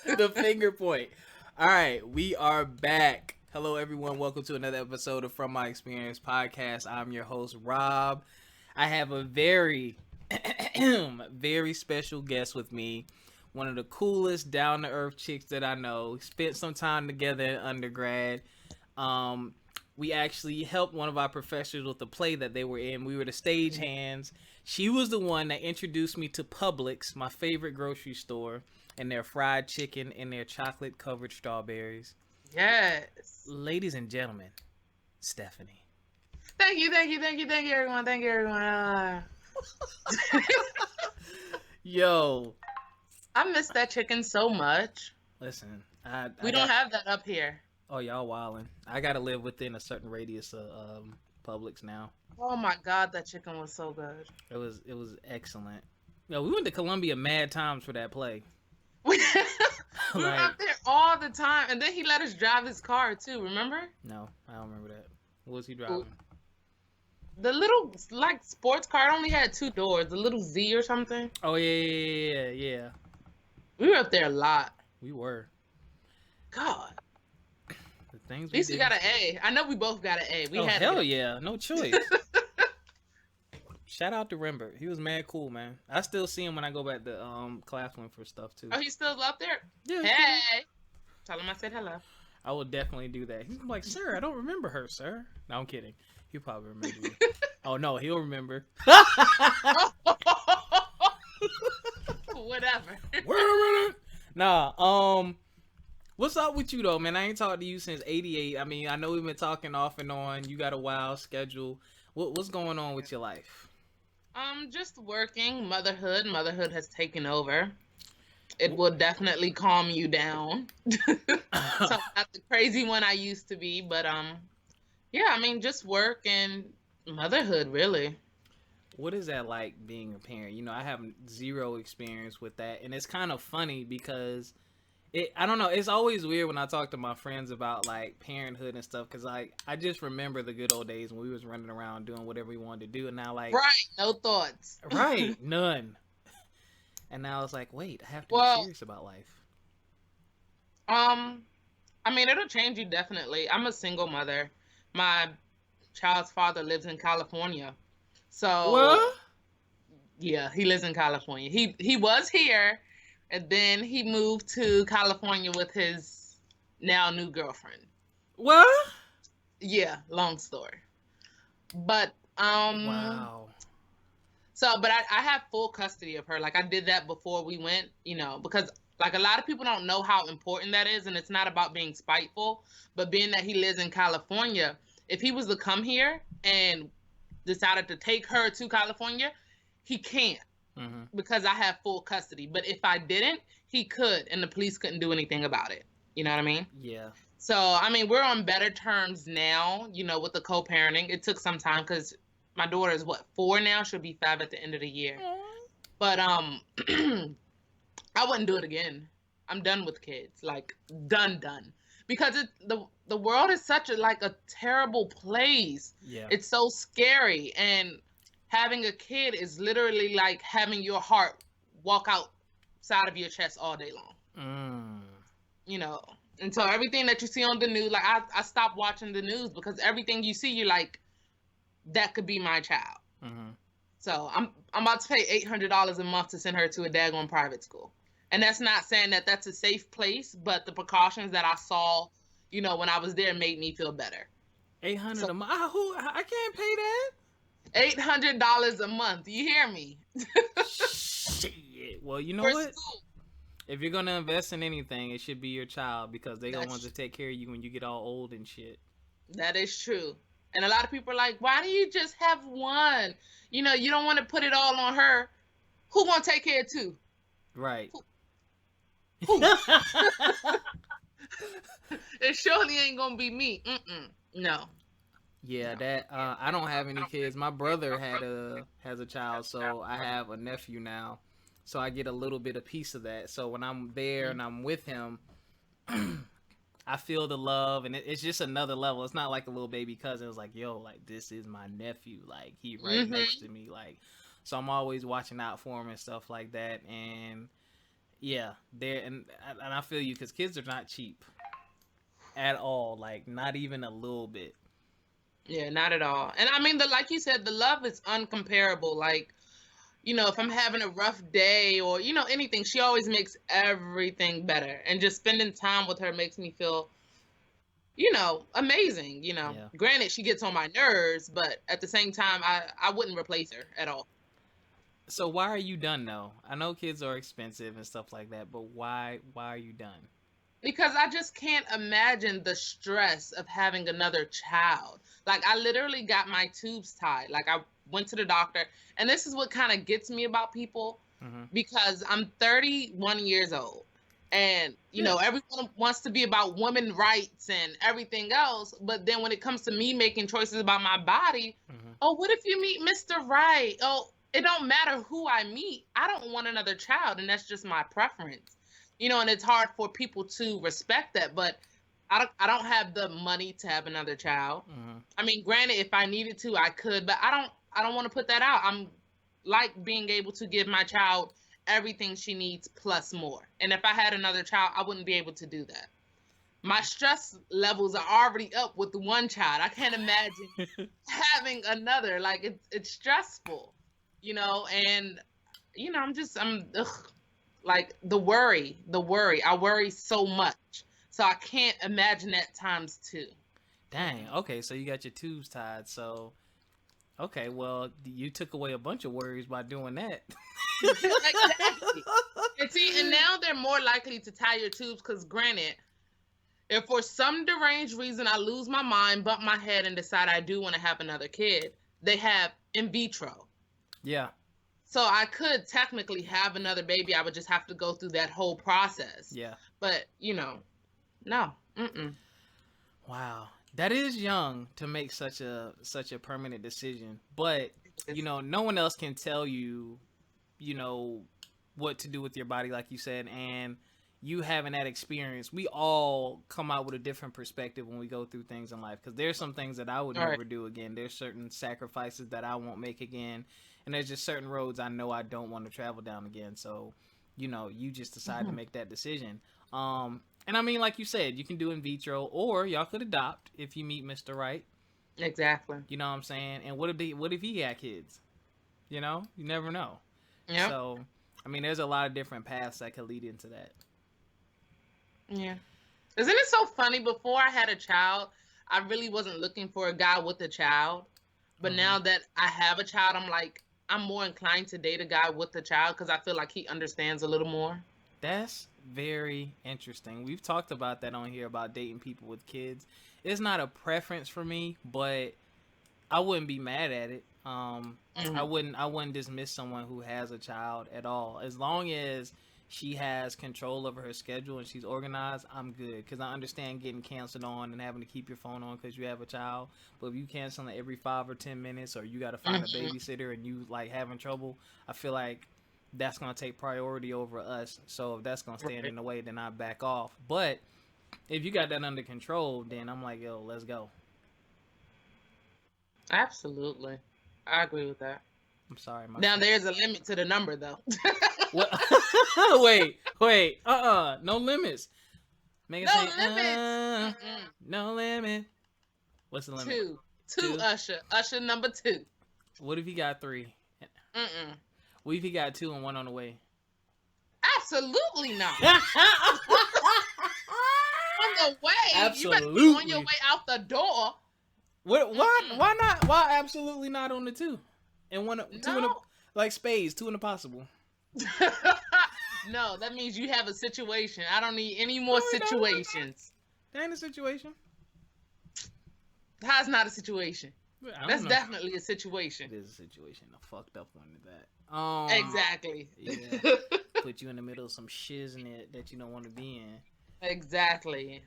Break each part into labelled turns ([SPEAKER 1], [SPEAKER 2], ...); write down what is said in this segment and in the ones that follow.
[SPEAKER 1] The finger point. All right, we are back. Hello, everyone. Welcome to another episode of From My Experience podcast. I'm your host, Rob. I have a very, very special guest with me. One of the coolest, down-to-earth chicks that I know. Spent some time together in undergrad. We actually helped one of our professors with the play that they were in. We were the stage hands. She was the one that introduced me to Publix, my favorite grocery store, and their fried chicken and their chocolate-covered strawberries.
[SPEAKER 2] Yes.
[SPEAKER 1] Ladies and gentlemen, Stefanie.
[SPEAKER 2] Thank you, everyone. Thank you, everyone.
[SPEAKER 1] Yo.
[SPEAKER 2] I miss that chicken so much.
[SPEAKER 1] Listen,
[SPEAKER 2] we don't have that up here.
[SPEAKER 1] Oh, y'all wildin'. I gotta live within a certain radius of Publix now.
[SPEAKER 2] Oh my God, that chicken was so good.
[SPEAKER 1] It was excellent. Yo, we went to Columbia mad times for that play.
[SPEAKER 2] We were out there all the time, and then he let us drive his car too. Remember?
[SPEAKER 1] No, I don't remember that. What was he driving?
[SPEAKER 2] The little sports car. It only had 2 doors. The little Z or something.
[SPEAKER 1] Oh yeah.
[SPEAKER 2] We were up there a lot.
[SPEAKER 1] We were.
[SPEAKER 2] God.
[SPEAKER 1] The things
[SPEAKER 2] At least we got an A. I know we both got an A. We had
[SPEAKER 1] hell yeah, no choice. Shout out to Rembert. He was mad cool, man. I still see him when I go back to Claflin for stuff too.
[SPEAKER 2] Oh, he's still up there?
[SPEAKER 1] Yeah.
[SPEAKER 2] Hey. Tell him I said hello.
[SPEAKER 1] I will definitely do that. He's like, sir, I don't remember her, sir. No, I'm kidding. He'll probably remember me. Oh no, he'll remember.
[SPEAKER 2] Whatever.
[SPEAKER 1] Wait a minute. Nah, what's up with you though, man? I ain't talked to you since '88. I mean, I know we've been talking off and on. You got a wild schedule. What's going on with your life?
[SPEAKER 2] Just working. Motherhood. Motherhood has taken over. It will definitely calm you down. So I'm not the crazy one I used to be, but yeah, I mean, just work and motherhood, really.
[SPEAKER 1] What is that like being a parent? You know, I have zero experience with that, and it's kind of funny because I don't know, it's always weird when I talk to my friends about like parenthood and stuff, because like I just remember the good old days when we was running around doing whatever we wanted to do, and now like
[SPEAKER 2] no thoughts.
[SPEAKER 1] Right, none. And now it's like, wait, I have to be serious about life.
[SPEAKER 2] I mean, it'll change you definitely. I'm a single mother. My child's father lives in California. So
[SPEAKER 1] what?
[SPEAKER 2] Yeah, he lives in California. He was here, and then he moved to California with his now new girlfriend.
[SPEAKER 1] What?
[SPEAKER 2] Yeah, long story. But
[SPEAKER 1] wow.
[SPEAKER 2] So, but I have full custody of her. Like, I did that before we went, you know, because like a lot of people don't know how important that is, and it's not about being spiteful, but being that he lives in California, if he was to come here and decided to take her to California, he can't because I have full custody. But if I didn't, he could, and the police couldn't do anything about it. You know what I mean?
[SPEAKER 1] Yeah.
[SPEAKER 2] So, I mean, we're on better terms now, you know, with the co-parenting. It took some time because my daughter is 4 now? She'll be 5 at the end of the year. But I wouldn't do it again. I'm done with kids. Like, done. Because the world is such a terrible place.
[SPEAKER 1] Yeah.
[SPEAKER 2] It's so scary, and having a kid is literally like having your heart walk outside of your chest all day long. You know, and so everything that you see on the news, like I stopped watching the news because everything you see, you're like, that could be my child. So I'm about to pay $800 a month to send her to a daggone private school. And that's not saying that that's a safe place, but the precautions that I saw, you know, when I was there made me feel better.
[SPEAKER 1] $800 a month? I can't pay that.
[SPEAKER 2] $800 a month. You hear me?
[SPEAKER 1] Shit. Well, you know what? School. If you're gonna invest in anything, it should be your child, because they're gonna want to take care of you when you get all old and shit.
[SPEAKER 2] That is true. And a lot of people are like, why do you just have one? You know, you don't want to put it all on her. Who gonna take care of 2?
[SPEAKER 1] Right.
[SPEAKER 2] Who? It surely ain't gonna be me. No.
[SPEAKER 1] Yeah, that I don't have any kids. My brother has a child, so I have a nephew now. So I get a little bit of piece of that. So when I'm there and I'm with him, I feel the love, and it's just another level. It's not like a little baby cousin. It's like, yo, like, this is my nephew. Like, he right next to me. Like, So I'm always watching out for them and stuff like that. And yeah, and I feel you, because kids are not cheap at all. Like, not even a little bit.
[SPEAKER 2] Yeah, not at all. And I mean, like you said, the love is uncomparable. Like, you know, if I'm having a rough day or, you know, anything, she always makes everything better. And just spending time with her makes me feel, you know, amazing. You know,
[SPEAKER 1] Yeah.
[SPEAKER 2] granted, she gets on my nerves, but at the same time, I wouldn't replace her at all.
[SPEAKER 1] So why are you done though? I know kids are expensive and stuff like that, but why are you done?
[SPEAKER 2] Because I just can't imagine the stress of having another child. Like, I literally got my tubes tied. Like, I went to the doctor, and this is what kind of gets me about people, because I'm 31 years old. And, you know, everyone wants to be about women rights and everything else. But then when it comes to me making choices about my body, oh, what if you meet Mr. Right? Oh, it don't matter who I meet. I don't want another child, and that's just my preference. You know, and it's hard for people to respect that, but I don't have the money to have another child. I mean, granted, if I needed to, I could, but I don't want to put that out. I'm like being able to give my child everything she needs plus more. And if I had another child, I wouldn't be able to do that. My stress levels are already up with the one child. I can't imagine having another. Like, it's stressful, you know, and you know, like the worry. I worry so much. So I can't imagine that times two.
[SPEAKER 1] Dang. Okay, so you got your tubes tied. So okay, well, you took away a bunch of worries by doing that.
[SPEAKER 2] Exactly. And see, and now they're more likely to tie your tubes because, granted, if for some deranged reason I lose my mind, bump my head, and decide I do want to have another kid, they have in vitro.
[SPEAKER 1] Yeah.
[SPEAKER 2] So I could technically have another baby. I would just have to go through that whole process.
[SPEAKER 1] Yeah.
[SPEAKER 2] But, you know, no. Mm-mm.
[SPEAKER 1] Wow. That is young to make such a permanent decision. But, you know, no one else can tell you, you know, what to do with your body, like you said, and you having that experience, we all come out with a different perspective when we go through things in life, because there's some things that I would never do again. There's certain sacrifices that I won't make again, and there's just certain roads I know I don't want to travel down again. So, you know, you just decide to make that decision. And I mean, like you said, you can do in vitro, or y'all could adopt if you meet Mr. Right.
[SPEAKER 2] Exactly.
[SPEAKER 1] You know what I'm saying? And what if he got kids? You know, you never know.
[SPEAKER 2] Yeah.
[SPEAKER 1] So, I mean, there's a lot of different paths that could lead into that.
[SPEAKER 2] Yeah. Isn't it so funny? Before I had a child, I really wasn't looking for a guy with a child. But now that I have a child, I'm like, I'm more inclined to date a guy with a child because I feel like he understands a little more.
[SPEAKER 1] That's very interesting. We've talked about that on here, about dating people with kids. It's not a preference for me, but I wouldn't be mad at it. I wouldn't dismiss someone who has a child at all. As long as she has control over her schedule and she's organized, I'm good. Because I understand getting canceled on and having to keep your phone on because you have a child. But if you cancel every 5 or 10 minutes, or you got to find a babysitter and you like having trouble, I feel like that's going to take priority over us. So if that's going to stand in the way, then I back off. But if you got that under control, then I'm like, yo, let's go.
[SPEAKER 2] Absolutely. I agree with that.
[SPEAKER 1] I'm sorry.
[SPEAKER 2] Now, there's a limit to the number, though.
[SPEAKER 1] What? wait. No limits. Make it say, no limit. What's the limit?
[SPEAKER 2] Two. Usher number 2.
[SPEAKER 1] What if he got 3? What if he got 2 and 1 on the way?
[SPEAKER 2] Absolutely not. On the way.
[SPEAKER 1] Absolutely.
[SPEAKER 2] You better be on your way out the door.
[SPEAKER 1] What? Why not? Why absolutely not on the 2? And 1, 2 in a, like spades, 2 in a possible.
[SPEAKER 2] No, that means you have a situation. I don't need any more situations.
[SPEAKER 1] That ain't a situation.
[SPEAKER 2] How's not a situation? That's definitely a situation.
[SPEAKER 1] It is a situation. A fucked up one at that.
[SPEAKER 2] Exactly.
[SPEAKER 1] Yeah. Put you in the middle of some shiznit that you don't want to be in.
[SPEAKER 2] Exactly.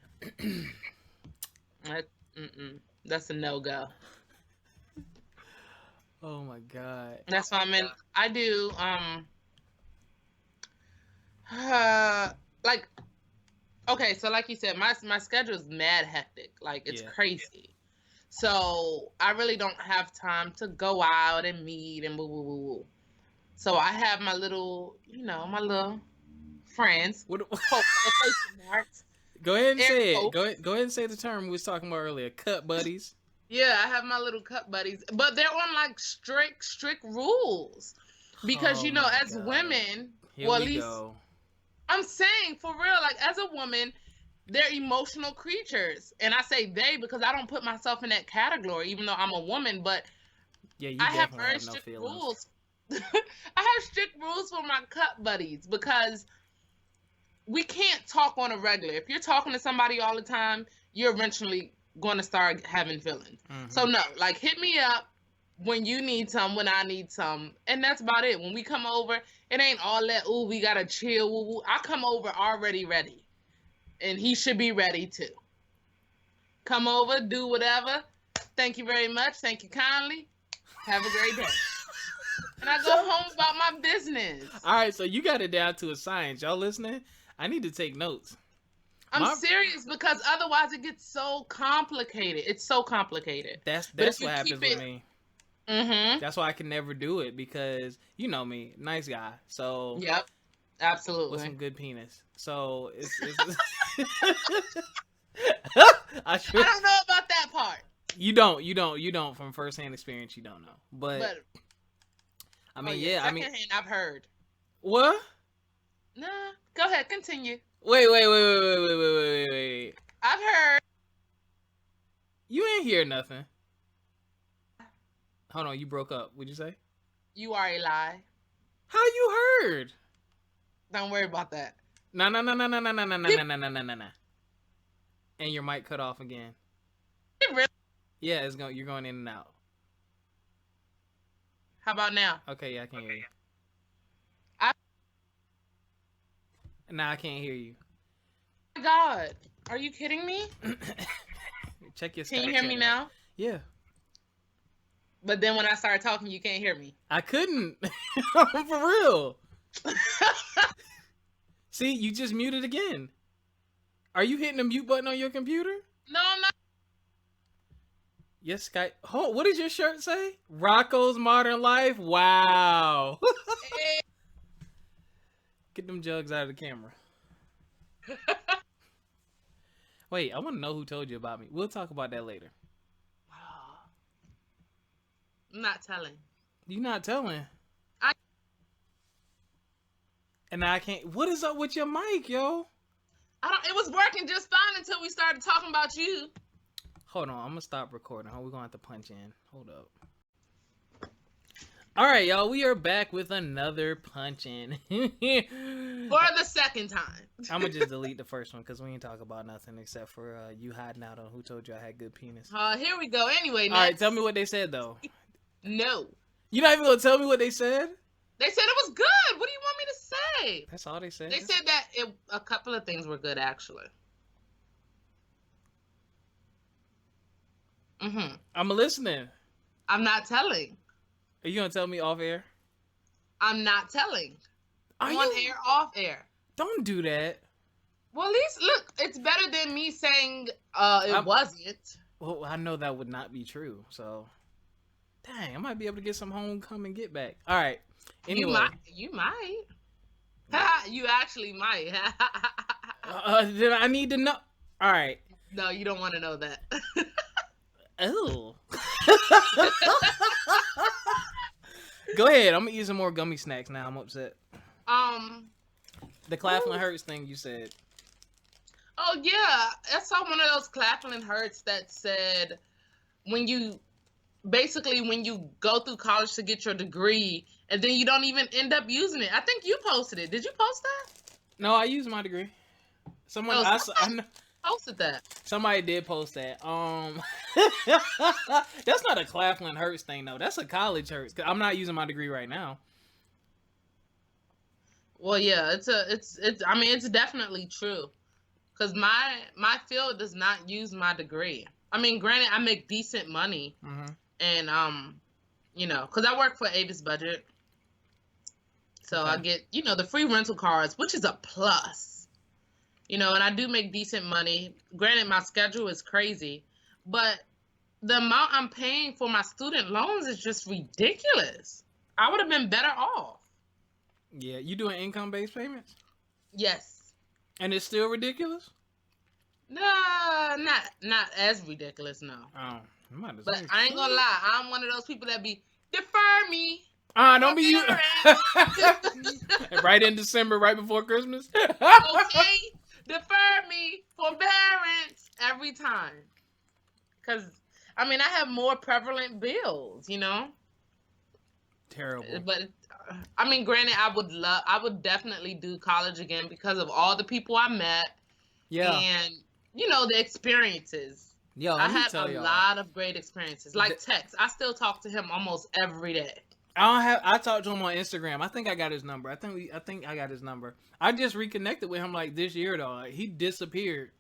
[SPEAKER 2] That's a no-go.
[SPEAKER 1] Oh my god.
[SPEAKER 2] That's why I do like, okay, so like you said, my schedule is mad hectic. Like, it's crazy. So I really don't have time to go out and meet and woo. So I have my little, my little friends.
[SPEAKER 1] What?
[SPEAKER 2] Quote, quotation marks.
[SPEAKER 1] Go ahead and
[SPEAKER 2] Air
[SPEAKER 1] say it.
[SPEAKER 2] quote.
[SPEAKER 1] Go ahead and say the term we was talking about earlier. Cut buddies.
[SPEAKER 2] Yeah, I have my little cut buddies, but they're on like strict rules because
[SPEAKER 1] Oh my
[SPEAKER 2] as
[SPEAKER 1] God.
[SPEAKER 2] women,
[SPEAKER 1] Here
[SPEAKER 2] well,
[SPEAKER 1] we
[SPEAKER 2] at least
[SPEAKER 1] go.
[SPEAKER 2] I'm saying for real, like as a woman, they're emotional creatures, and I say they because I don't put myself in that category, even though I'm a woman. But
[SPEAKER 1] Yeah, you
[SPEAKER 2] I have
[SPEAKER 1] definitely
[SPEAKER 2] very
[SPEAKER 1] have no
[SPEAKER 2] strict
[SPEAKER 1] feelings.
[SPEAKER 2] rules. I have strict rules for my cut buddies because we can't talk on a regular. If you're talking to somebody all the time, you're eventually going to start having feelings.
[SPEAKER 1] Mm-hmm.
[SPEAKER 2] So no, like hit me up when you need some, when I need some, and that's about it. When we come over, it ain't all that, ooh, we gotta chill, woo woo. I come over already ready, and he should be ready too. Come over, do whatever. Thank you very much. Thank you kindly. Have a great day. And I go home about my business.
[SPEAKER 1] All right, so you got it down to a science. Y'all listening? I need to take notes.
[SPEAKER 2] I'm serious because otherwise it gets so complicated. It's so complicated.
[SPEAKER 1] That's what happens with me.
[SPEAKER 2] Mm-hmm.
[SPEAKER 1] That's why I can never do it because you know me, nice guy. So
[SPEAKER 2] yep, absolutely.
[SPEAKER 1] With some good penis. So it's
[SPEAKER 2] I don't know about that part.
[SPEAKER 1] You don't from firsthand experience. You don't know, but I mean,
[SPEAKER 2] secondhand, I've heard.
[SPEAKER 1] What?
[SPEAKER 2] Nah, go ahead, continue.
[SPEAKER 1] Wait.
[SPEAKER 2] I've heard.
[SPEAKER 1] You ain't hear nothing. Hold on, you broke up. What'd you say?
[SPEAKER 2] You are a lie.
[SPEAKER 1] How you heard?
[SPEAKER 2] Don't worry about that.
[SPEAKER 1] No. And your mic cut off again.
[SPEAKER 2] Really?
[SPEAKER 1] Yeah, you're going in and out.
[SPEAKER 2] How about now?
[SPEAKER 1] Okay, yeah, I can hear you. Nah, I can't hear you.
[SPEAKER 2] Oh my God, are you kidding me?
[SPEAKER 1] Check your.
[SPEAKER 2] Can you hear me now?
[SPEAKER 1] Yeah.
[SPEAKER 2] But then when I started talking, you can't hear me.
[SPEAKER 1] I couldn't. For real. See, you just muted again. Are you hitting the mute button on your computer?
[SPEAKER 2] No, I'm not.
[SPEAKER 1] Yes, Skype. Oh, what does your shirt say? Rocco's Modern Life? Wow.
[SPEAKER 2] Hey.
[SPEAKER 1] Get them jugs out of the camera. Wait, I want to know who told you about me. We'll talk about that later.
[SPEAKER 2] I'm not telling.
[SPEAKER 1] You not telling? And I can't. What is up with your mic, yo?
[SPEAKER 2] It was working just fine until we started talking about you.
[SPEAKER 1] Hold on, I'm gonna stop recording. We're gonna have to punch in. Hold up. All right, y'all. We are back with another punch in.
[SPEAKER 2] For the second time.
[SPEAKER 1] I'm gonna just delete the first one because we ain't talk about nothing except for you hiding out on who told you I had good penis.
[SPEAKER 2] Here we go. Anyway,
[SPEAKER 1] all right. Tell me what they said though.
[SPEAKER 2] No.
[SPEAKER 1] You're not even gonna tell me what they said?
[SPEAKER 2] They said it was good. What do you want me to say?
[SPEAKER 1] That's all they said.
[SPEAKER 2] They said that a couple of things were good, actually. Mm-hmm.
[SPEAKER 1] I'm listening.
[SPEAKER 2] I'm not telling.
[SPEAKER 1] Are you gonna tell me off air?
[SPEAKER 2] I'm not telling. On air, off air.
[SPEAKER 1] Don't do that.
[SPEAKER 2] Well, at least look, it's better than me saying it wasn't.
[SPEAKER 1] Well, I know that would not be true. So, dang, I might be able to get some homecoming get back. All right. Anyway,
[SPEAKER 2] you might. You actually might.
[SPEAKER 1] Then I need to know. All right.
[SPEAKER 2] No, you don't want to know that.
[SPEAKER 1] Oh. Go ahead. I'm gonna eat some more gummy snacks now. I'm upset. The Claflin Hurts thing you said.
[SPEAKER 2] Oh yeah, I saw one of those Claflin Hurts that said when you go through college to get your degree and then you don't even end up using it. I think you posted it. Did you post that?
[SPEAKER 1] No, I used my degree. Somebody
[SPEAKER 2] posted that.
[SPEAKER 1] Somebody did post that. That's not a Claflin Hurts thing though. That's a college Hurts. I'm not using my degree right now.
[SPEAKER 2] Well, yeah, it's definitely true. Cause my field does not use my degree. I mean, granted, I make decent money, and cause I work for Avis Budget, so I get the free rental cars, which is a plus. And I do make decent money. Granted, my schedule is crazy, but the amount I'm paying for my student loans is just ridiculous. I would have been better off.
[SPEAKER 1] Yeah, you doing income-based payments?
[SPEAKER 2] Yes.
[SPEAKER 1] And it's still ridiculous?
[SPEAKER 2] No, not as ridiculous, no.
[SPEAKER 1] Oh,
[SPEAKER 2] but I ain't gonna lie, I'm one of those people that be defer me.
[SPEAKER 1] Don't be you. Right in December, right before Christmas.
[SPEAKER 2] Okay, defer me, forbearance every time. Cause I mean, I have more prevalent bills, you know.
[SPEAKER 1] Terrible.
[SPEAKER 2] But I mean, granted, I would definitely do college again because of all the people I met.
[SPEAKER 1] Yeah.
[SPEAKER 2] And you know the experiences.
[SPEAKER 1] Yo,
[SPEAKER 2] I had a lot of great experiences. Like Tex, I still talk to him almost every day.
[SPEAKER 1] I talked to him on Instagram. I think I got his number. I think I got his number. I just reconnected with him like this year though. Like, he disappeared.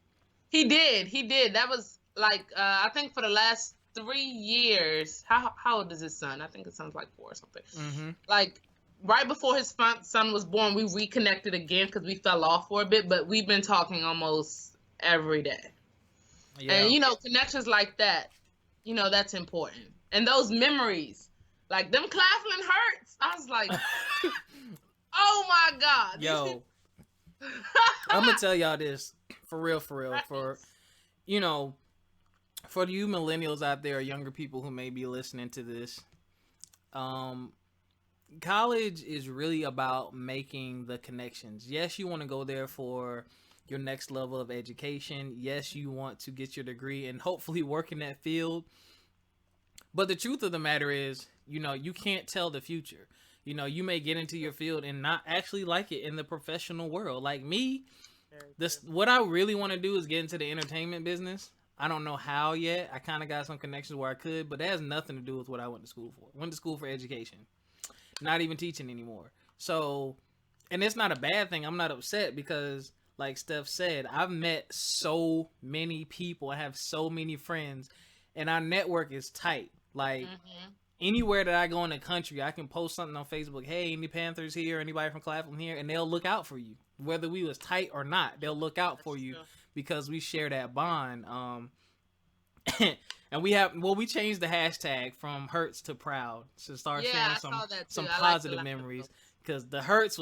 [SPEAKER 2] He did. That was like I think for the last 3 years. How old is his son? I think his son's like 4 or something.
[SPEAKER 1] Mm-hmm.
[SPEAKER 2] Like right before his son was born, we reconnected again because we fell off for a bit. But we've been talking almost every day. Yeah. And, you know, connections like that, you know, that's important. And those memories, like them Claflin hurts. I was like, oh, my God.
[SPEAKER 1] Yo, I'm going to tell y'all this for real. For, you know, for you millennials out there or younger people who may be listening to this, college is really about making the connections. Yes, you want to go there for your next level of education. Yes, you want to get your degree and hopefully work in that field. But the truth of the matter is, you know, you can't tell the future. You know, you may get into your field and not actually like it in the professional world. Like me, what I really want to do is get into the entertainment business. I don't know how yet. I kind of got some connections where I could, but that has nothing to do with what I went to school for. Went to school for education. Not even teaching anymore. So, and it's not a bad thing. I'm not upset because, like Steph said, I've met so many people. I have so many friends, and our network is tight. Like, anywhere that I go in the country, I can post something on Facebook. Hey, any Panthers here? Anybody from Claflin here? And they'll look out for you. Whether we was tight or not, they'll look out for you because we share that bond. And we changed the hashtag from hurts to proud to start sharing some positive memories. Because the hurts,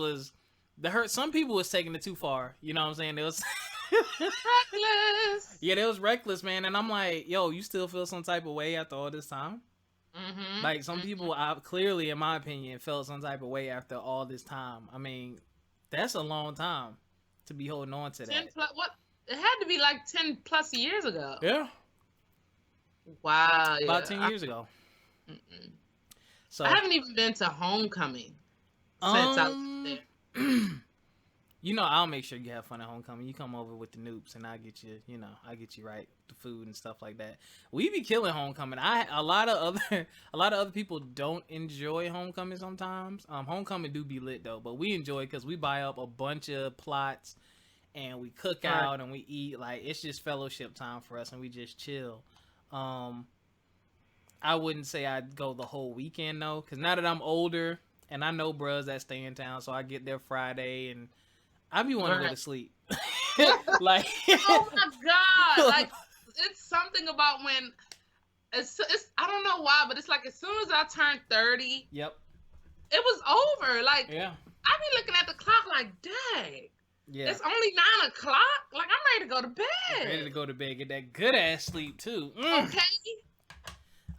[SPEAKER 1] some people was taking it too far. You know what I'm saying? It was reckless. Yeah, it was reckless, man. And I'm like, yo, you still feel some type of way after all this time? Mm-hmm. Like some people, clearly, in my opinion, felt some type of way after all this time. I mean, that's a long time to be holding on to that.
[SPEAKER 2] What? It had to be like 10 plus years ago.
[SPEAKER 1] Yeah.
[SPEAKER 2] Wow.
[SPEAKER 1] About 10 years ago.
[SPEAKER 2] So I haven't even been to homecoming since I was there.
[SPEAKER 1] You know, I'll make sure you have fun at homecoming. You come over with the noobs, and I'll get you right, the food and stuff like that. We be killing homecoming. A lot of other people don't enjoy homecoming sometimes. Homecoming do be lit though, but we enjoy it because we buy up a bunch of plots, and we cook out and we eat. Like it's just fellowship time for us, and we just chill. I wouldn't say I'd go the whole weekend though, because now that I'm older and I know bros that stay in town, so I get there Friday and I be wanting to go to sleep. Like,
[SPEAKER 2] oh my God! Like, it's something about when it's I don't know why, but it's like as soon as I turned 30,
[SPEAKER 1] yep,
[SPEAKER 2] it was over. Like,
[SPEAKER 1] yeah,
[SPEAKER 2] I be looking at the clock like, dang.
[SPEAKER 1] Yeah.
[SPEAKER 2] It's only 9 o'clock. Like I'm ready to go to bed.
[SPEAKER 1] Ready to go to bed, get that good ass sleep too.
[SPEAKER 2] Okay.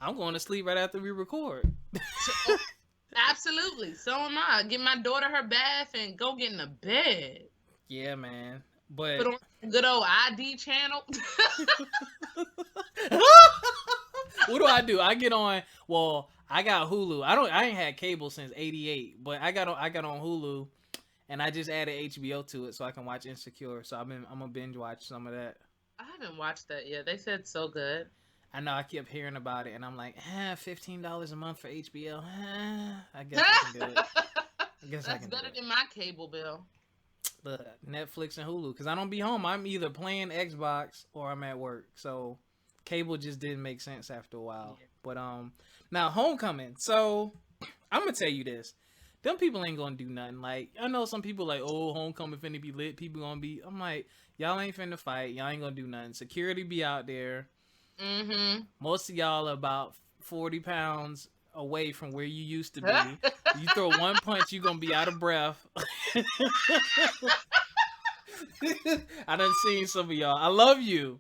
[SPEAKER 1] I'm going to sleep right after we record.
[SPEAKER 2] Absolutely. So am I. Get my daughter her bath and go get in the bed.
[SPEAKER 1] Yeah, man. But
[SPEAKER 2] put on a good old ID channel.
[SPEAKER 1] What do? I get on. Well, I got Hulu. I ain't had cable since '88, but I got on Hulu. And I just added HBO to it so I can watch Insecure. So I'm gonna binge watch some of that.
[SPEAKER 2] I haven't watched that yet. They said so good.
[SPEAKER 1] I know. I kept hearing about it, and I'm like, $15 a month for HBO. I guess I can do it. I guess
[SPEAKER 2] that's better than my cable bill.
[SPEAKER 1] But Netflix and Hulu, because I don't be home. I'm either playing Xbox or I'm at work. So cable just didn't make sense after a while. Yeah. But now homecoming. So I'm gonna tell you this. Them people ain't gonna do nothing. Like, I know some people like, oh, homecoming finna be lit. People gonna be. I'm like, y'all ain't finna fight. Y'all ain't gonna do nothing. Security be out there. Mm-hmm. Most of y'all are about 40 pounds. away from where you used to be. You throw one punch, you're gonna be out of breath. I done seen some of y'all. I love you.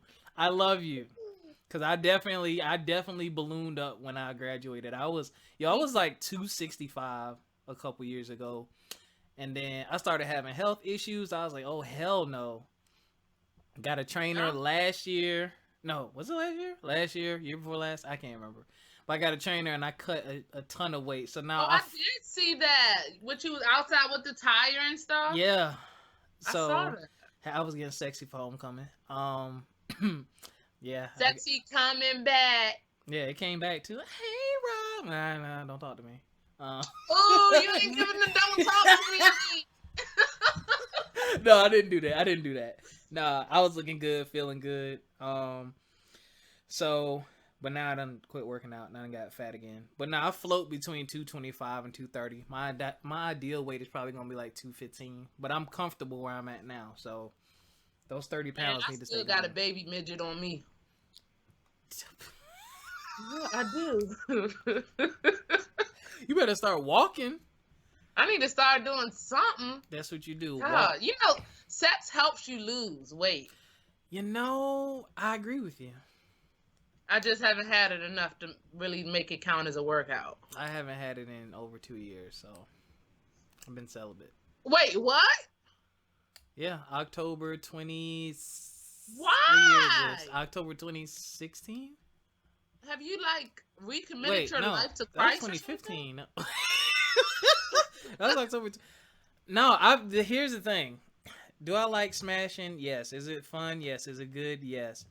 [SPEAKER 1] Cause I definitely ballooned up when I graduated. I was like 265 a couple years ago. And then I started having health issues. I was like, oh hell no. Got a trainer last year. No, was it last year? Last year? Year before last? I can't remember. But I got a trainer and I cut a ton of weight. So now
[SPEAKER 2] I did see that. What you was outside with the tire and stuff?
[SPEAKER 1] Yeah. So
[SPEAKER 2] I saw that.
[SPEAKER 1] I was getting sexy for homecoming. Yeah.
[SPEAKER 2] Sexy coming back.
[SPEAKER 1] Yeah, it came back to, hey, Rob. Nah, don't talk to me.
[SPEAKER 2] Oh, you ain't giving the don't talk to me.
[SPEAKER 1] No, I didn't do that. Nah, I was looking good, feeling good. So, but now I done quit working out and I done got fat again. But now I float between 225 and 230. My ideal weight is probably gonna be like 215. But I'm comfortable where I'm at now. So those 30 pounds need to stay.
[SPEAKER 2] I still got a baby midget on me. Yeah, I do.
[SPEAKER 1] You better start walking.
[SPEAKER 2] I need to start doing something.
[SPEAKER 1] That's what you do.
[SPEAKER 2] You know, sex helps you lose weight.
[SPEAKER 1] You know, I agree with you.
[SPEAKER 2] I just haven't had it enough to really make it count as a workout.
[SPEAKER 1] I haven't had it in over 2 years, so I've been celibate.
[SPEAKER 2] Wait, what?
[SPEAKER 1] Yeah, October 20.
[SPEAKER 2] Why?
[SPEAKER 1] October 2016.
[SPEAKER 2] Have you like recommitted your life to Christ?
[SPEAKER 1] That was 2015. That was October. No, here's the thing. Do I like smashing? Yes. Is it fun? Yes. Is it good? Yes.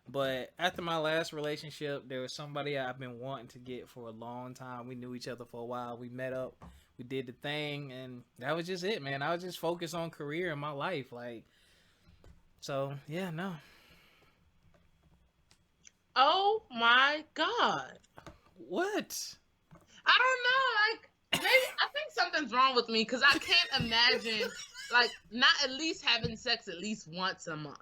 [SPEAKER 1] But after my last relationship, there was somebody I've been wanting to get for a long time. We knew each other for a while. We met up. We did the thing, and that was just it, man. I was just focused on career and my life, like. So yeah, no.
[SPEAKER 2] Oh my God.
[SPEAKER 1] What?
[SPEAKER 2] I don't know. Like, maybe I think something's wrong with me because I can't imagine, like, not at least having sex at least once a month.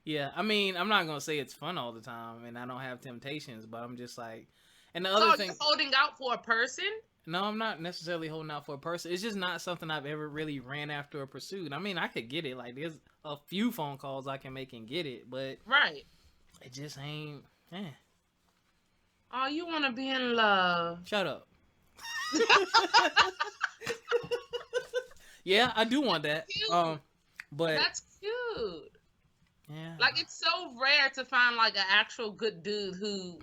[SPEAKER 1] Yeah, I mean, I'm not gonna say it's fun all the time, and I don't have temptations, but I'm just like, and the other thing.
[SPEAKER 2] You're holding out for a person?
[SPEAKER 1] No, I'm not necessarily holding out for a person. It's just not something I've ever really ran after or pursued. I mean, I could get it. Like, there's a few phone calls I can make and get it, but
[SPEAKER 2] right,
[SPEAKER 1] it just ain't.
[SPEAKER 2] Oh, you want to be in love?
[SPEAKER 1] Shut up. Yeah, I do want that. But
[SPEAKER 2] that's cute.
[SPEAKER 1] Yeah.
[SPEAKER 2] Like, it's so rare to find like an actual good dude who,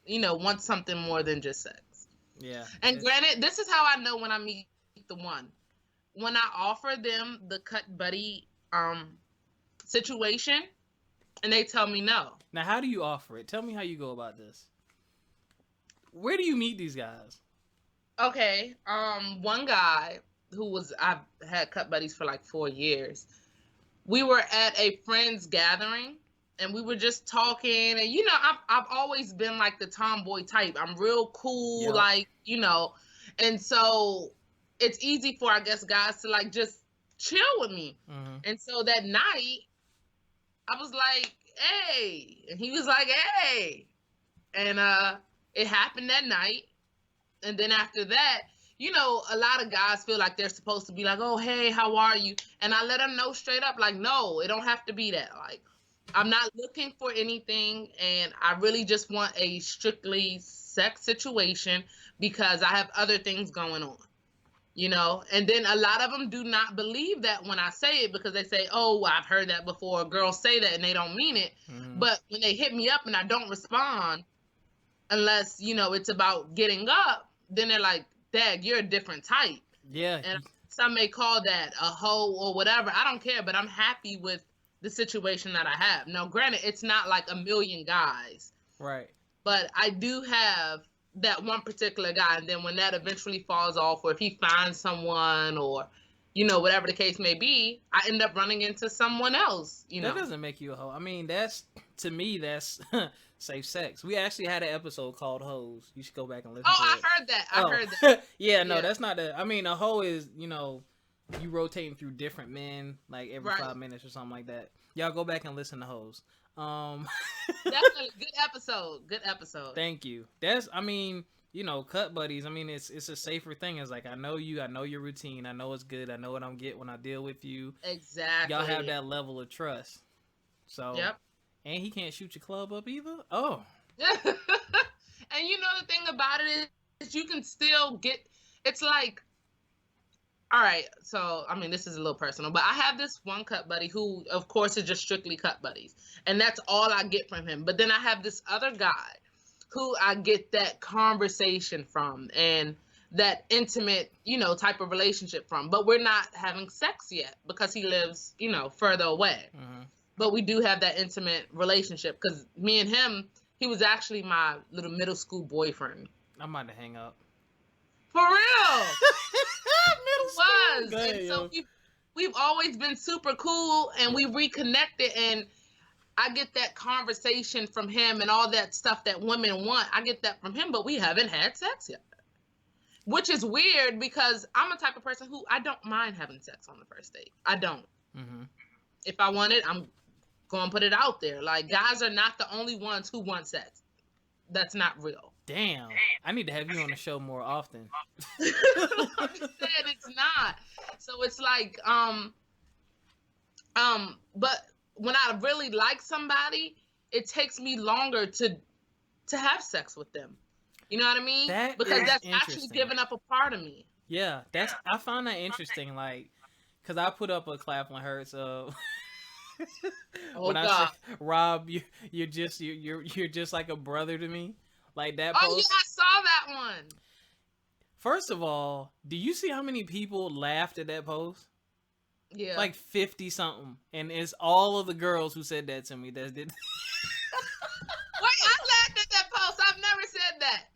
[SPEAKER 2] you know, wants something more than just sex.
[SPEAKER 1] Yeah.
[SPEAKER 2] And granted, this is how I know when I meet the one. When I offer them the cut buddy situation and they tell me no.
[SPEAKER 1] Now, how do you offer it? Tell me how you go about this. Where do you meet these guys?
[SPEAKER 2] Okay. One guy I've had cut buddies for like 4 years. We were at a friend's gathering and we were just talking, and you know, I've always been like the tomboy type. I'm real cool, yep. Like, you know, and so it's easy for, I guess, guys to like just chill with me. Mm-hmm. And so that night I was like, hey, and he was like, hey, and it happened that night. And then after that, you know, a lot of guys feel like they're supposed to be like, oh, hey, how are you? And I let them know straight up, like, no, it don't have to be that. Like, I'm not looking for anything, and I really just want a strictly sex situation because I have other things going on, you know? And then a lot of them do not believe that when I say it because they say, oh, I've heard that before. Girls say that and they don't mean it. Mm-hmm. But when they hit me up and I don't respond, unless, you know, it's about getting up, then they're like, Dag, you're a different type.
[SPEAKER 1] Yeah.
[SPEAKER 2] And some may call that a hoe or whatever. I don't care, but I'm happy with the situation that I have. Now, granted, it's not like a million guys.
[SPEAKER 1] Right.
[SPEAKER 2] But I do have that one particular guy. And then when that eventually falls off, or if he finds someone, or, you know, whatever the case may be, I end up running into someone else, you know.
[SPEAKER 1] That doesn't make you a hoe. I mean, to me, that's safe sex. We actually had an episode called Hoes. You should go back and listen to it.
[SPEAKER 2] I heard that. I heard that.
[SPEAKER 1] Yeah, no, that's not I mean, a hoe is, you know, you rotating through different men like every 5 minutes or something like that. Y'all go back and listen to Hoes.
[SPEAKER 2] Definitely good episode. Good episode.
[SPEAKER 1] Thank you. I mean, cut buddies. I mean, it's a safer thing. It's like, I know you, I know your routine, I know it's good, I know what I'm get when I deal with you.
[SPEAKER 2] Exactly.
[SPEAKER 1] Y'all have that level of trust. So,
[SPEAKER 2] yep.
[SPEAKER 1] And he can't shoot your club up either. Oh.
[SPEAKER 2] And the thing about it is you can still get. It's like, all right. So I mean, this is a little personal, but I have this one cut buddy who, of course, is just strictly cut buddies, and that's all I get from him. But then I have this other guy who I get that conversation from and that intimate, type of relationship from. But we're not having sex yet because he lives, further away. Mm-hmm. But we do have that intimate relationship because me and him, he was actually my little middle school boyfriend.
[SPEAKER 1] I'm about to hang up.
[SPEAKER 2] For real.
[SPEAKER 1] Middle school.
[SPEAKER 2] Was. Ahead, and so we've always been super cool, and we reconnected, and I get that conversation from him and all that stuff that women want. I get that from him, but we haven't had sex yet. Which is weird because I'm a type of person who I don't mind having sex on the first date. I don't. Mm-hmm. If I want it, I'm going to put it out there. Like, guys are not the only ones who want sex. That's not real.
[SPEAKER 1] Damn. I need to have you on the show more often.
[SPEAKER 2] I said it's not. So it's like, but when I really like somebody, it takes me longer to have sex with them. You know what I mean? Because that's actually giving up a part of me.
[SPEAKER 1] Yeah, I find that interesting. Like, cause I put up a Claflin Hurts of when God. I say, Rob, you're just like a brother to me. Like that post.
[SPEAKER 2] Oh yeah, I saw that one.
[SPEAKER 1] First of all, do you see how many people laughed at that post?
[SPEAKER 2] Yeah,
[SPEAKER 1] like 50 something, and it's all of the girls who said that to me. That did.
[SPEAKER 2] Wait, I laughed at that post. I've never said that.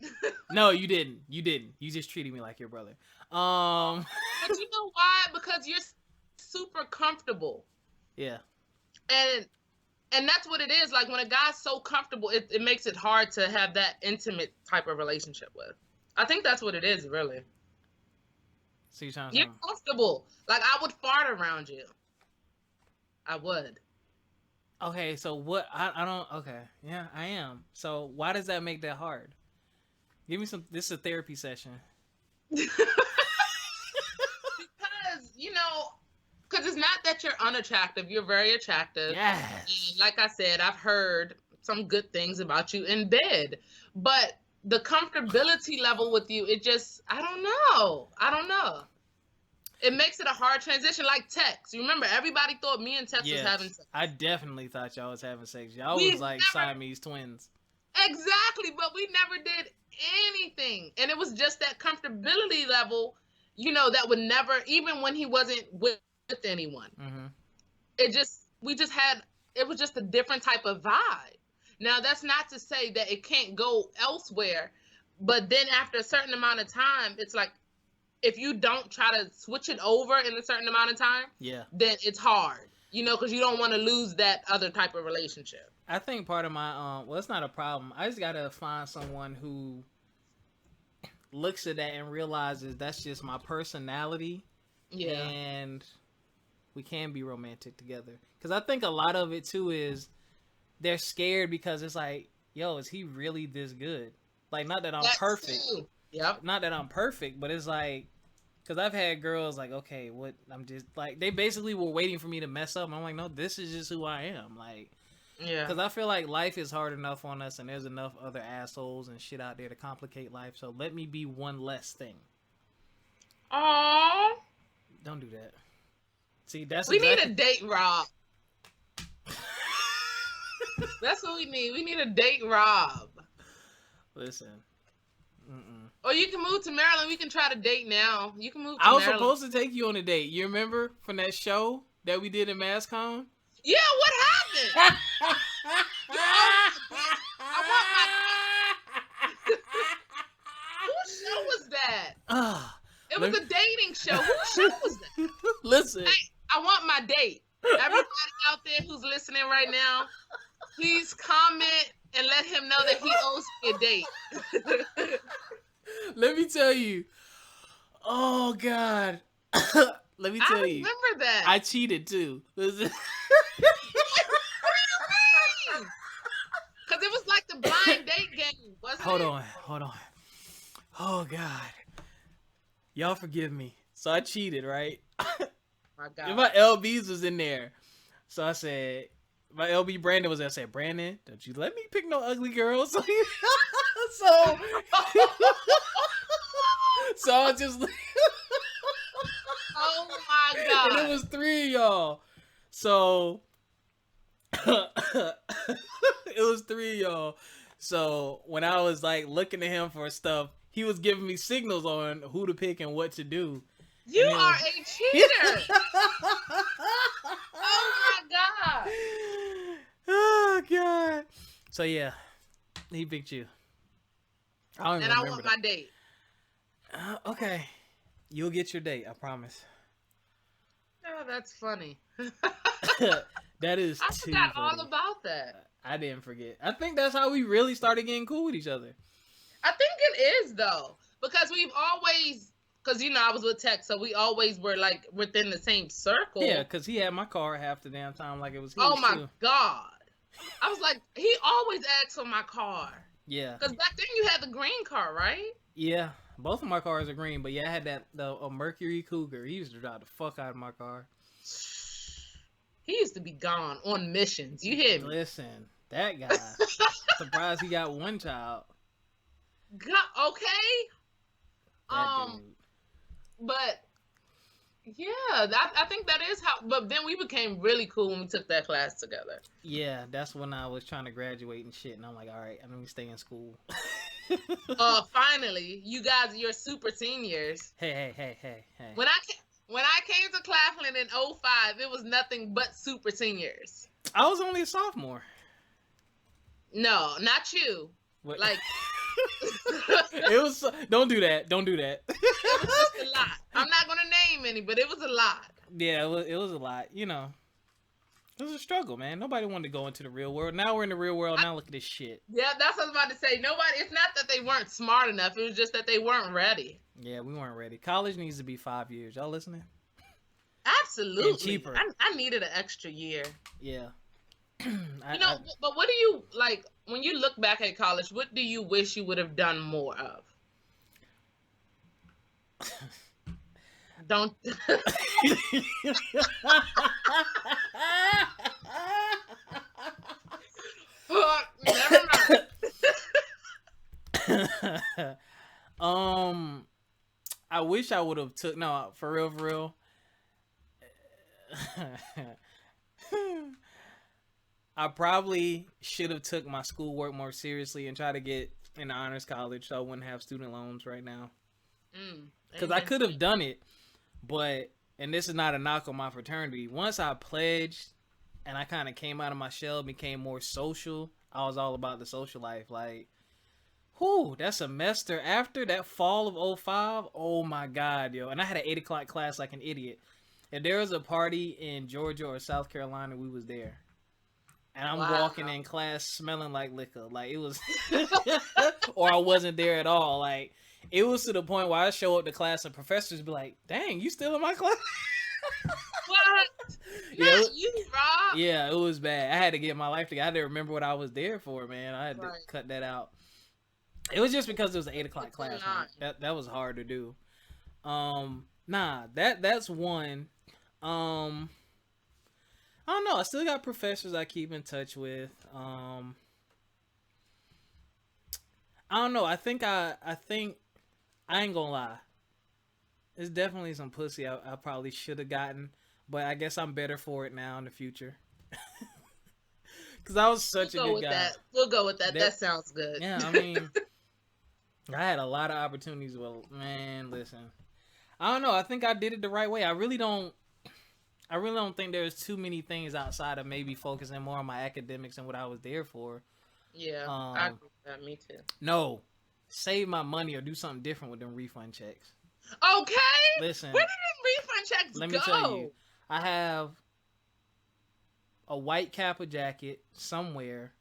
[SPEAKER 1] No, you didn't. You didn't. You just treated me like your brother.
[SPEAKER 2] But you know why? Because you're super comfortable.
[SPEAKER 1] Yeah.
[SPEAKER 2] And that's what it is. Like, when a guy's so comfortable, it makes it hard to have that intimate type of relationship with. I think that's what it is, really.
[SPEAKER 1] So
[SPEAKER 2] you're comfortable. Like, I would fart around you. I would.
[SPEAKER 1] Okay, so what? I don't. Okay, yeah, I am. So why does that make that hard? Give me some. This is a therapy session.
[SPEAKER 2] Because because it's not that you're unattractive. You're very attractive.
[SPEAKER 1] Yes.
[SPEAKER 2] And like I said, I've heard some good things about you in bed, but the comfortability level with you, it just, I don't know. It makes it a hard transition, like Tex. You remember, everybody thought me and Tex was having sex.
[SPEAKER 1] I definitely thought y'all was having sex. Y'all was like Siamese twins.
[SPEAKER 2] Exactly, but we never did anything. And it was just that comfortability level, that would never, even when he wasn't with anyone. Mm-hmm. It was just a different type of vibe. Now, that's not to say that it can't go elsewhere, but then after a certain amount of time, it's like, if you don't try to switch it over in a certain amount of time, then it's hard, because you don't want to lose that other type of relationship.
[SPEAKER 1] I think part of my, well, it's not a problem. I just got to find someone who looks at that and realizes that's just my personality. Yeah. And we can be romantic together. Because I think a lot of it, too, is they're scared because it's like, yo, is he really this good? Like, not that I'm perfect.
[SPEAKER 2] Yep.
[SPEAKER 1] Not that I'm perfect, but it's like, because I've had girls like, okay, what? I'm just like, they basically were waiting for me to mess up. And I'm like, no, this is just who I am. Like, yeah. Because I feel like life is hard enough on us, and there's enough other assholes and shit out there to complicate life. So let me be one less thing.
[SPEAKER 2] Aww.
[SPEAKER 1] Don't do that. See, that's
[SPEAKER 2] we need a date, Rob. That's what we need. We need a date, Rob.
[SPEAKER 1] Listen. Mm-mm.
[SPEAKER 2] Or you can move to Maryland. We can try to date now. You can move to
[SPEAKER 1] I was
[SPEAKER 2] Maryland.
[SPEAKER 1] supposed to take you on a date. You remember from that show that we did in MassCon?
[SPEAKER 2] Yeah, what happened? I want my... Whose show was that? It was a dating show. Whose show was that?
[SPEAKER 1] Listen.
[SPEAKER 2] Hey, I want my date. Everybody out there who's listening right now, please comment and let him know that he owes me a date.
[SPEAKER 1] Let me tell you. Oh, God. Let me tell you.
[SPEAKER 2] I remember that.
[SPEAKER 1] I cheated, too. Listen.
[SPEAKER 2] Because it was like the blind date game, wasn't
[SPEAKER 1] Hold
[SPEAKER 2] it?
[SPEAKER 1] on. Oh God, y'all forgive me. So I cheated, right?
[SPEAKER 2] My God.
[SPEAKER 1] And my LBs was in there, so I said, my LB Brandon was there. I said, Brandon, don't you let me pick no ugly girls. So, so, so I just.
[SPEAKER 2] Oh my God.
[SPEAKER 1] And it was 3 of y'all. So it was 3 of y'all. So when I was like looking at him for stuff, he was giving me signals on who to pick and what to do.
[SPEAKER 2] You are a cheater. Oh my God.
[SPEAKER 1] Oh God. So yeah, he picked you. I don't even remember
[SPEAKER 2] I want my date.
[SPEAKER 1] Okay. You'll get your date, I promise.
[SPEAKER 2] Oh, that's funny.
[SPEAKER 1] That is
[SPEAKER 2] I
[SPEAKER 1] too
[SPEAKER 2] forgot
[SPEAKER 1] funny.
[SPEAKER 2] all about that.
[SPEAKER 1] I didn't forget. I think that's how we really started getting cool with each other.
[SPEAKER 2] I think it is though, because we've always, because I was with Tech, so we always were like within the same circle.
[SPEAKER 1] Yeah, because he had my car half the damn time like it was his.
[SPEAKER 2] Oh my
[SPEAKER 1] too.
[SPEAKER 2] God. I was like, he always asks for my car.
[SPEAKER 1] Yeah.
[SPEAKER 2] Because back then you had the green car, right?
[SPEAKER 1] Yeah. Both of my cars are green, but yeah, I had a Mercury Cougar. He used to drive the fuck out of my car.
[SPEAKER 2] He used to be gone on missions. You hear me?
[SPEAKER 1] Listen, that guy. Surprised he got one child.
[SPEAKER 2] Okay.
[SPEAKER 1] That dude.
[SPEAKER 2] But yeah, I think that is how. But then we became really cool when we took that class together.
[SPEAKER 1] Yeah, that's when I was trying to graduate and shit, and I'm like, all right, I'm gonna stay in school.
[SPEAKER 2] Finally, you guys, you're super seniors.
[SPEAKER 1] Hey.
[SPEAKER 2] When I came to Claflin in 05, it was nothing but super seniors.
[SPEAKER 1] I was only a sophomore.
[SPEAKER 2] No, not you.
[SPEAKER 1] What?
[SPEAKER 2] Like
[SPEAKER 1] it was. Don't do that. Don't do that.
[SPEAKER 2] It was just a lot. I'm not gonna name any, but it was a lot.
[SPEAKER 1] Yeah, it was a lot. You know, it was a struggle, man. Nobody wanted to go into the real world. Now we're in the real world. Now look at this shit.
[SPEAKER 2] Yeah, that's what I was about to say. Nobody. It's not that they weren't smart enough. It was just that they weren't ready.
[SPEAKER 1] Yeah, we weren't ready. College needs to be 5 years. Y'all listening?
[SPEAKER 2] Absolutely.
[SPEAKER 1] And cheaper.
[SPEAKER 2] I needed an extra year.
[SPEAKER 1] Yeah.
[SPEAKER 2] But what do you like when you look back at college? What do you wish you would have done more of? Don't. Never
[SPEAKER 1] mind. I wish I would have took for real. I probably should have took my schoolwork more seriously and try to get in honors college so I wouldn't have student loans right now. Because I could have done it, but, and this is not a knock on my fraternity, once I pledged and I kind of came out of my shell, became more social, I was all about the social life. Like, that semester after that fall of 05, oh my God, yo. And I had an 8 o'clock class like an idiot. If there was a party in Georgia or South Carolina, we was there. And I'm walking in class smelling like liquor. Like, it was... or I wasn't there at all. Like, it was to the point where I show up to class and professors be like, dang, you still in my class?
[SPEAKER 2] What? Not you, Rob.
[SPEAKER 1] Yeah, it was bad. I had to get my life together. I had to remember what I was there for, man. I had to cut that out. It was just because it was an 8 o'clock class. That was hard to do. That's one. I don't know. I still got professors I keep in touch with. I don't know. I think I ain't gonna lie. It's definitely some pussy I probably should have gotten, but I guess I'm better for it now in the future. Because I was such a good guy.
[SPEAKER 2] We'll go with that. That sounds good.
[SPEAKER 1] Yeah, I mean, I had a lot of opportunities. Well, man, listen. I don't know. I think I did it the right way. I really don't think there's too many things outside of maybe focusing more on my academics and what I was there for.
[SPEAKER 2] Yeah, I agree with that. Me too.
[SPEAKER 1] No, save my money or do something different with them refund checks.
[SPEAKER 2] Okay.
[SPEAKER 1] Listen.
[SPEAKER 2] Where did them refund checks go?
[SPEAKER 1] Let me tell you. I have a white Kappa jacket somewhere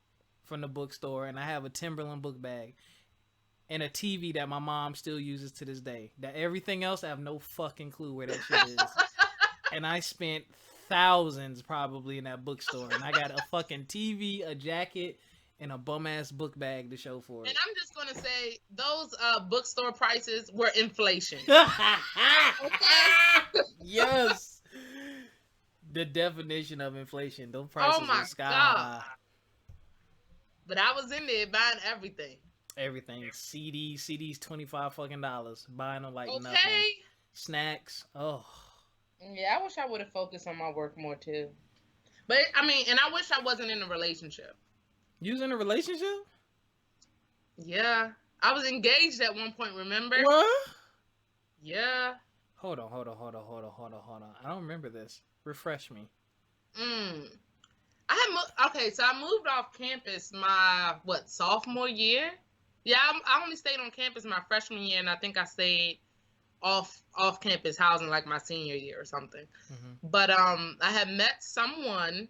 [SPEAKER 1] from the bookstore, and I have a Timberland book bag. And a TV that my mom still uses to this day. That everything else, I have no fucking clue where that shit is. And I spent thousands probably in that bookstore. And I got a fucking TV, a jacket, in a bum ass book bag to show for it.
[SPEAKER 2] And I'm just gonna say those bookstore prices were inflation.
[SPEAKER 1] Yes. The definition of inflation. Those prices were sky high.
[SPEAKER 2] But I was in there buying everything.
[SPEAKER 1] Everything. CDs $25 fucking. Buying them like nothing. Snacks. Oh.
[SPEAKER 2] Yeah, I wish I would have focused on my work more too. But I mean, and I wish I wasn't in a relationship.
[SPEAKER 1] You was in a relationship?
[SPEAKER 2] Yeah. I was engaged at one point, remember?
[SPEAKER 1] What?
[SPEAKER 2] Yeah.
[SPEAKER 1] Hold on. I don't remember this. Refresh me.
[SPEAKER 2] So I moved off campus my sophomore year? Yeah, I only stayed on campus my freshman year, and I think I stayed off campus housing like my senior year or something. Mm-hmm. But I had met someone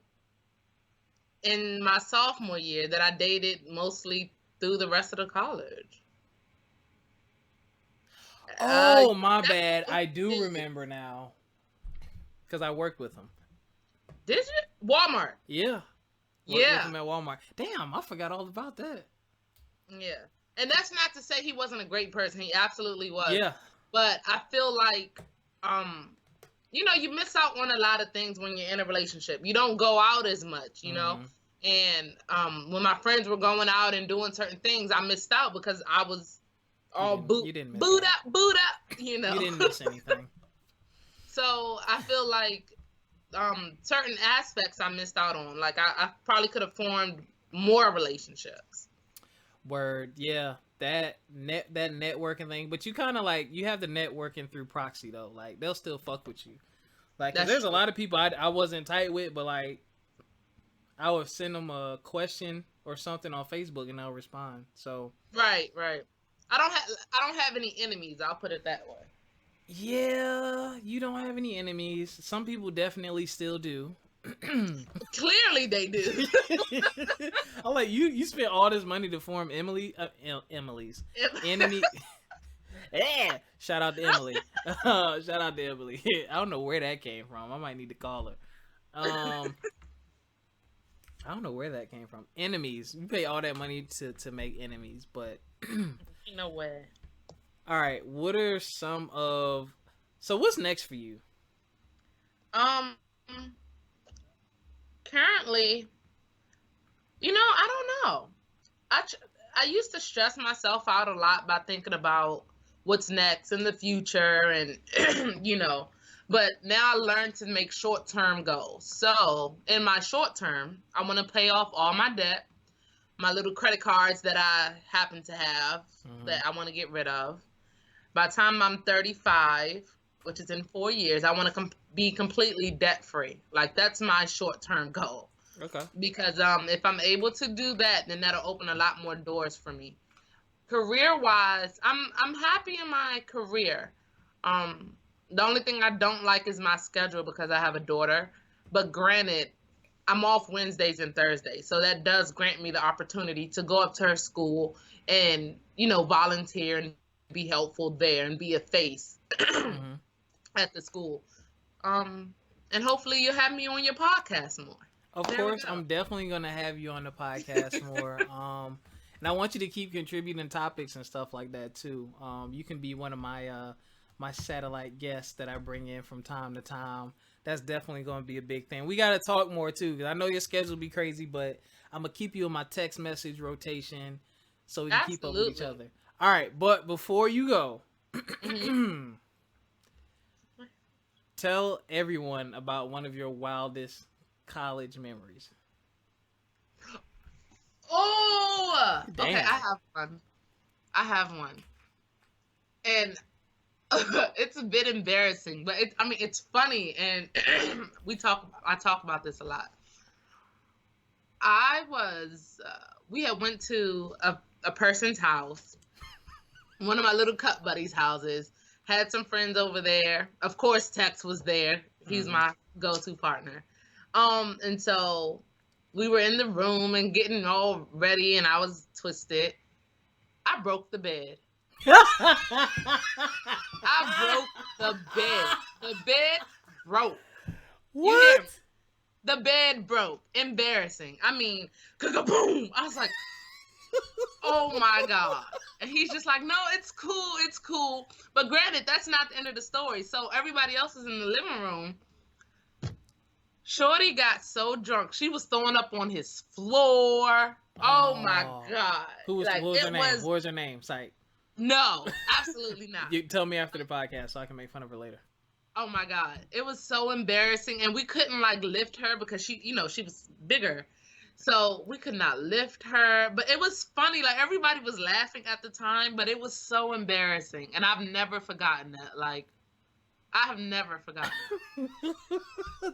[SPEAKER 2] in my sophomore year that I dated mostly through the rest of the college.
[SPEAKER 1] Oh, my bad. I do remember now. Because I worked with him.
[SPEAKER 2] Did you? Walmart.
[SPEAKER 1] Yeah. Worked with him at Walmart. Damn, I forgot all about that.
[SPEAKER 2] Yeah. And that's not to say he wasn't a great person. He absolutely was.
[SPEAKER 1] Yeah.
[SPEAKER 2] But I feel like, you miss out on a lot of things when you're in a relationship. You don't go out as much, you know? And when my friends were going out and doing certain things, I missed out because I was all boot up, you know?
[SPEAKER 1] You didn't miss anything.
[SPEAKER 2] So I feel like certain aspects I missed out on. Like I probably could have formed more relationships.
[SPEAKER 1] Word, yeah. That networking thing, but you kind of like you have the networking through proxy though. Like they'll still fuck with you. Like 'cause there's a lot of people I wasn't tight with, but like I would send them a question or something on Facebook and they'll respond. So
[SPEAKER 2] right. I don't have any enemies. I'll put it that way.
[SPEAKER 1] Yeah, you don't have any enemies. Some people definitely still do.
[SPEAKER 2] Clearly they do.
[SPEAKER 1] I'm like, you spent all this money to form Emily's enemy. Yeah, shout out to Emily. Shout out to Emily. I don't know where that came from. I might need to call her. I don't know where that came from. Enemies. You pay all that money to make enemies, but
[SPEAKER 2] no way.
[SPEAKER 1] All right, what are some of... So what's next for you?
[SPEAKER 2] Currently, I don't know. I used to stress myself out a lot by thinking about what's next in the future and, but now I learned to make short-term goals. So in my short term, I want to pay off all my debt, my little credit cards that I happen to have that I want to get rid of. By the time I'm 35, which is in 4 years, I want to be completely debt-free. Like, that's my short-term goal.
[SPEAKER 1] Okay.
[SPEAKER 2] Because if I'm able to do that, then that'll open a lot more doors for me. Career-wise, I'm happy in my career. The only thing I don't like is my schedule because I have a daughter. But granted, I'm off Wednesdays and Thursdays. So that does grant me the opportunity to go up to her school and, volunteer and be helpful there and be a face at the school. And hopefully you'll have me on your podcast more.
[SPEAKER 1] Of course, I'm definitely going to have you on the podcast more. And I want you to keep contributing topics and stuff like that too. You can be one of my my satellite guests that I bring in from time to time. That's definitely going to be a big thing. We got to talk more too, because I know your schedule will be crazy, but I'm going to keep you in my text message rotation so we can keep up with each other. All right, but before you go, tell everyone about one of your wildest college memories.
[SPEAKER 2] Oh,
[SPEAKER 1] damn.
[SPEAKER 2] Okay, I have one. And it's a bit embarrassing, but it's funny, and I talk about this a lot. We had went to a person's house, one of my little cut buddies' houses, had some friends over there. Of course, Tex was there. He's my go-to partner. And so we were in the room and getting all ready, and I was twisted. I broke the bed. I broke the bed. The bed broke.
[SPEAKER 1] What?
[SPEAKER 2] The bed broke. Embarrassing. I mean, boom. I was like, oh my God. And he's just like, no, it's cool. It's cool. But granted, that's not the end of the story. So everybody else is in the living room. Shorty got so drunk. She was throwing up on his floor. Oh my God.
[SPEAKER 1] What was her name? What was her name? Psych.
[SPEAKER 2] No, absolutely not.
[SPEAKER 1] You tell me after the podcast so I can make fun of her later.
[SPEAKER 2] Oh my God. It was so embarrassing. And we couldn't like lift her because she, she was bigger. So we could not lift her. But it was funny. Like everybody was laughing at the time, but it was so embarrassing. And I've never forgotten that. Like, I have never forgotten that.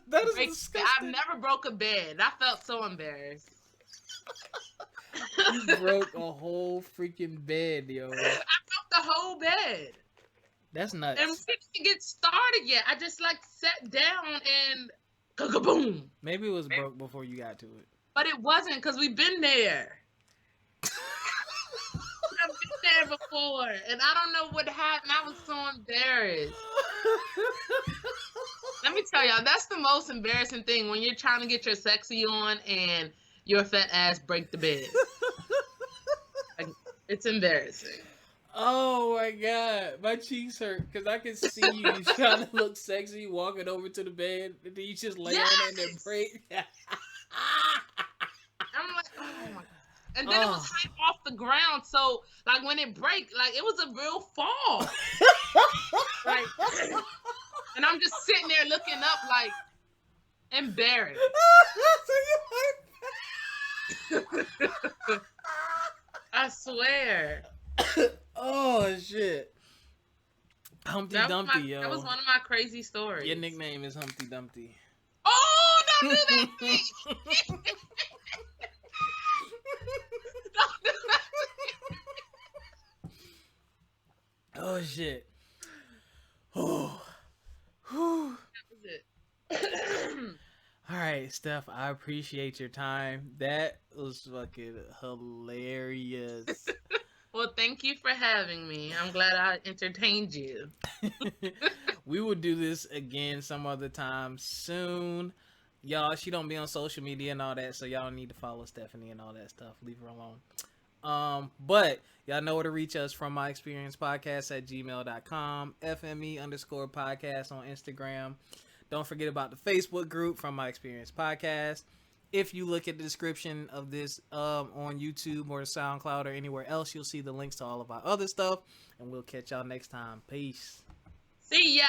[SPEAKER 1] That is disgusting.
[SPEAKER 2] I've never broke a bed. I felt so embarrassed.
[SPEAKER 1] You broke a whole freaking bed, yo.
[SPEAKER 2] I broke the whole bed.
[SPEAKER 1] That's nuts.
[SPEAKER 2] And we didn't get started yet. I just like sat down and boom.
[SPEAKER 1] Maybe it was broke before you got to it.
[SPEAKER 2] But it wasn't because we've been there. I've been there before, and I don't know what happened. I was so embarrassed. Let me tell y'all, that's the most embarrassing thing when you're trying to get your sexy on and your fat ass break the bed. Like, it's embarrassing.
[SPEAKER 1] Oh my God, my cheeks hurt because I can see you trying to look sexy, walking over to the bed, and then you just lay on it and then break.
[SPEAKER 2] I'm like, oh my God. And then it was hype off the ground, so like when it break, like it was a real fall. Like, and I'm just sitting there looking up, like embarrassed. I swear.
[SPEAKER 1] Oh shit. Humpty Dumpty, yo.
[SPEAKER 2] That was one of my crazy stories.
[SPEAKER 1] Your nickname is Humpty Dumpty.
[SPEAKER 2] Oh, don't do that to me. Don't do that to me.
[SPEAKER 1] Oh shit. Oh. Whew.
[SPEAKER 2] That was it.
[SPEAKER 1] All right, Steph, I appreciate your time. That was fucking hilarious.
[SPEAKER 2] Well, thank you for having me. I'm glad I entertained you.
[SPEAKER 1] We will do this again some other time soon. Y'all, she don't be on social media and all that, so y'all need to follow Stefanie and all that stuff. Leave her alone. But y'all know where to reach us from my experience podcast at gmail.com, FME_podcast on Instagram. Don't forget about the Facebook group from my experience podcast. If you look at the description of this on YouTube or SoundCloud or anywhere else, you'll see the links to all of our other stuff. And we'll catch y'all next time. Peace.
[SPEAKER 2] See ya.